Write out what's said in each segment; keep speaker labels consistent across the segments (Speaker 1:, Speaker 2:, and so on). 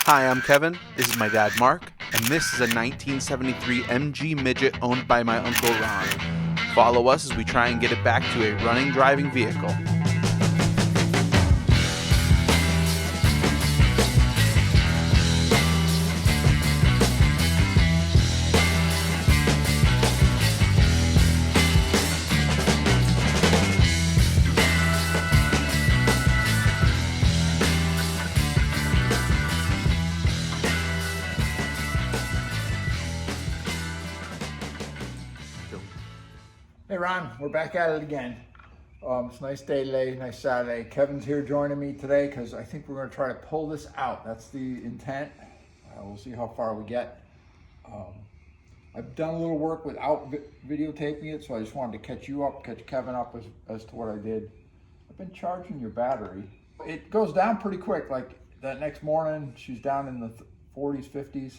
Speaker 1: Hi, I'm Kevin. This is my dad, Mark, and this is a 1973 MG Midget owned by my Uncle Ron. Follow us as we try and get it back to a running, driving vehicle.
Speaker 2: Hey Ron, we're back at it again. It's a nice day today, nice Saturday. Kevin's here joining me today because I think we're going to try to pull this out. That's the intent. We'll see how far we get. I've done a little work without videotaping it, so I just wanted to catch you up, catch Kevin up as to what I did. I've been charging your battery. It goes down pretty quick. Like that next morning, she's down in the 40s, 50s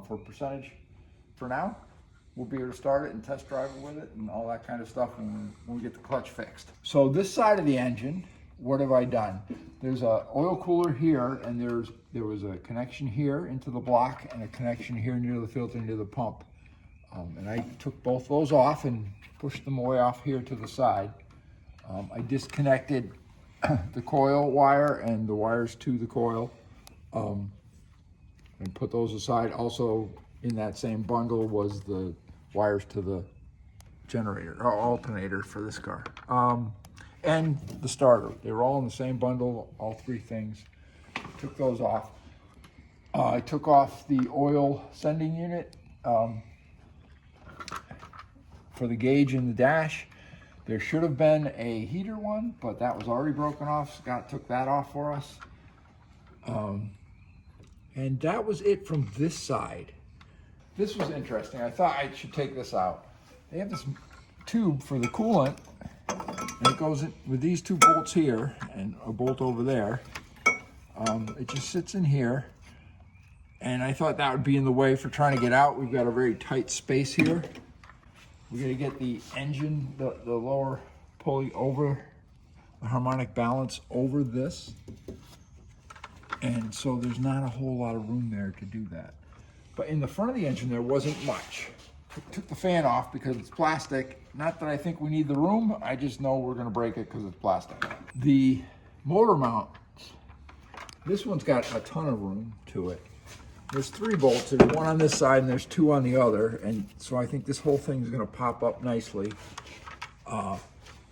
Speaker 2: for percentage for now. We'll be able to start it and test drive it with it and all that kind of stuff when we get the clutch fixed. So this side of the engine, what have I done? There's a oil cooler here, and there was a connection here into the block and a connection here near the filter into the pump. And I took both those off and pushed them away off here to the side. I disconnected the coil wire and the wires to the coil and put those aside. Also in that same bundle was the wires to the generator or alternator for this car and the starter. They were all in the same bundle, all three things. Took those off. I took off the oil sending unit for the gauge in the dash. There should have been a heater one, but that was already broken off. Scott took that off for us. And that was it from this side. This was interesting. I thought I should take this out. They have this tube for the coolant, and it goes in with these two bolts here and a bolt over there. It just sits in here, and I thought that would be in the way for trying to get out. We've got a very tight space here. We're gonna get the engine, the lower pulley over, the harmonic balance over this. And so there's not a whole lot of room there to do that. But in the front of the engine, there wasn't much. Took the fan off because it's plastic. Not that I think we need the room, I just know we're gonna break it because it's plastic. The motor mounts, this one's got a ton of room to it. There's 3 bolts, there's one on this side and there's 2 on the other. And so I think this whole thing is gonna pop up nicely.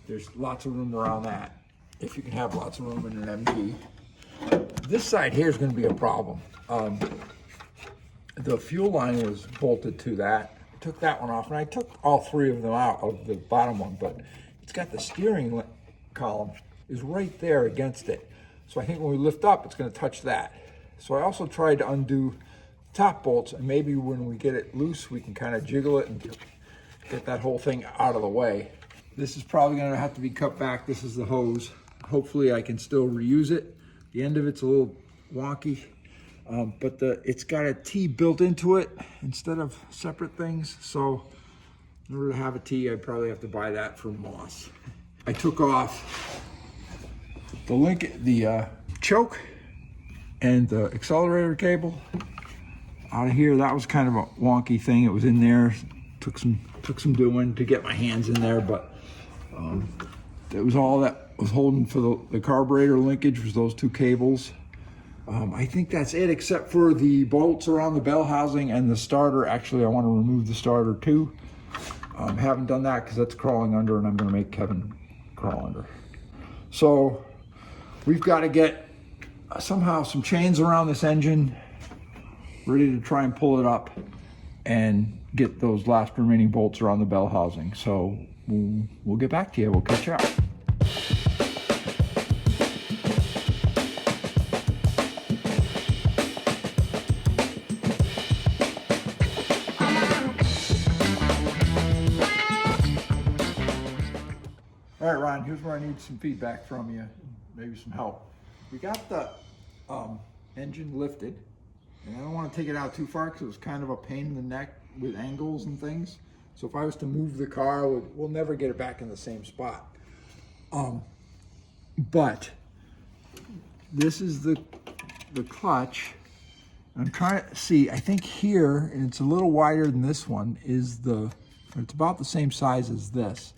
Speaker 2: There's lots of room around that, if you can have lots of room in an MG. This side here is gonna be a problem. The fuel line was bolted to that. I took that one off, and I took all 3 of them out of the bottom one, but it's got the steering column is right there against it. So I think when we lift up, it's gonna touch that. So I also tried to undo top bolts, and maybe when we get it loose, we can kind of jiggle it and get that whole thing out of the way. This is probably gonna have to be cut back. This is the hose. Hopefully I can still reuse it. The end of it's a little wonky. But it's got a T built into it instead of separate things. So in order to have a T, I'd probably have to buy that from Moss. I took off the choke and the accelerator cable out of here. That was kind of a wonky thing. It was in there. Took some doing to get my hands in there, but it was all that was holding for the carburetor linkage was those 2 cables. I think that's it, except for the bolts around the bell housing and the starter. Actually, I want to remove the starter too. Haven't done that because that's crawling under, and I'm going to make Kevin crawl under. So we've got to get somehow some chains around this engine, ready to try and pull it up and get those last remaining bolts around the bell housing. So we'll get back to you. We'll catch up. All right, Ron, here's where I need some feedback from you, maybe some help. We got the engine lifted, and I don't want to take it out too far because it was kind of a pain in the neck with angles and things. So if I was to move the car, we'll never get it back in the same spot. But this is the clutch I'm trying to see, I think here, and it's a little wider than this one, is it's about the same size as this.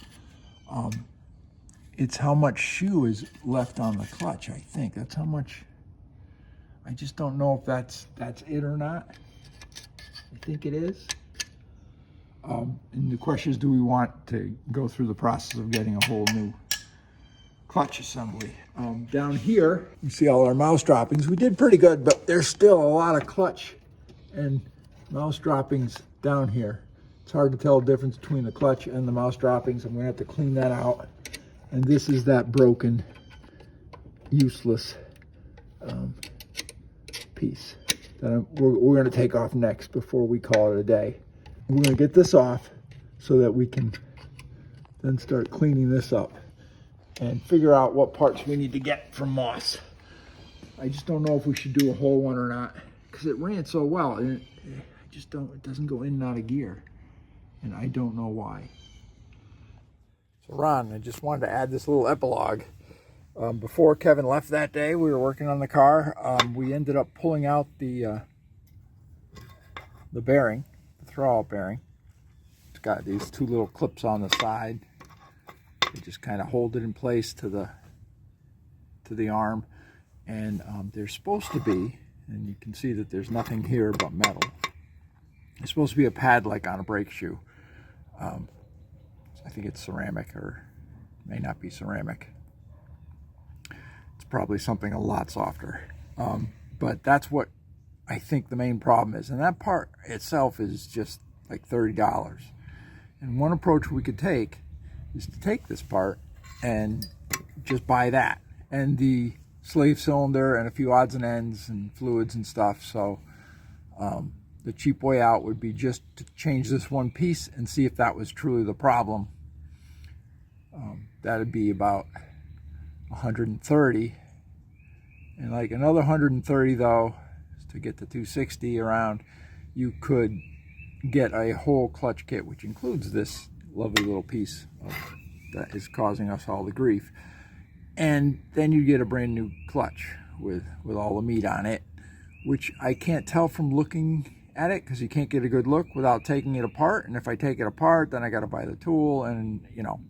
Speaker 2: It's how much shoe is left on the clutch, I think. That's how much, I just don't know if that's it or not. I think it is. And the question is, do we want to go through the process of getting a whole new clutch assembly? Down here, you see all our mouse droppings. We did pretty good, but there's still a lot of clutch and mouse droppings down here. It's hard to tell the difference between the clutch and the mouse droppings. I'm gonna have to clean that out. And this is that broken, useless piece that we're gonna take off next before we call it a day. We're gonna get this off so that we can then start cleaning this up and figure out what parts we need to get from Moss. I just don't know if we should do a whole one or not, because it ran so well, and it doesn't go in and out of gear, and I don't know why. So Ron, I just wanted to add this little epilogue. Before Kevin left that day, we were working on the car. We ended up pulling out the bearing, the throwout bearing. It's got these two little clips on the side. They just kind of hold it in place to the arm, and there's supposed to be, and you can see that there's nothing here but metal. It's supposed to be a pad like on a brake shoe. I think it's ceramic, or may not be ceramic. It's probably something a lot softer. But that's what I think the main problem is, and that part itself is just like $30. And one approach we could take is to take this part and just buy that and the slave cylinder and a few odds and ends and fluids and stuff. So the cheap way out would be just to change this one piece and see if that was truly the problem. That'd be about 130, and like another 130 though to get to 260 around. You could get a whole clutch kit, which includes this lovely little piece that is causing us all the grief, and then you get a brand new clutch with all the meat on it, which I can't tell from looking at it, because you can't get a good look without taking it apart. And if I take it apart, then I got to buy the tool and, you know,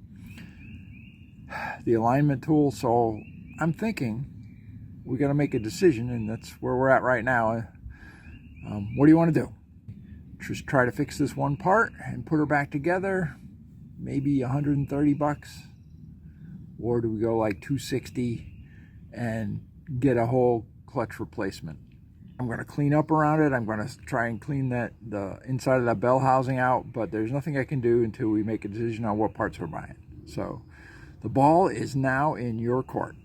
Speaker 2: the alignment tool. So I'm thinking we got to make a decision, and that's where we're at right now. What do you want to do? Just try to fix this one part and put her back together, maybe 130 bucks, or do we go like 260 and get a whole clutch replacement? I'm going to clean up around it. I'm going to try and clean the inside of that bell housing out, but there's nothing I can do until we make a decision on what parts we're buying. So the ball is now in your court.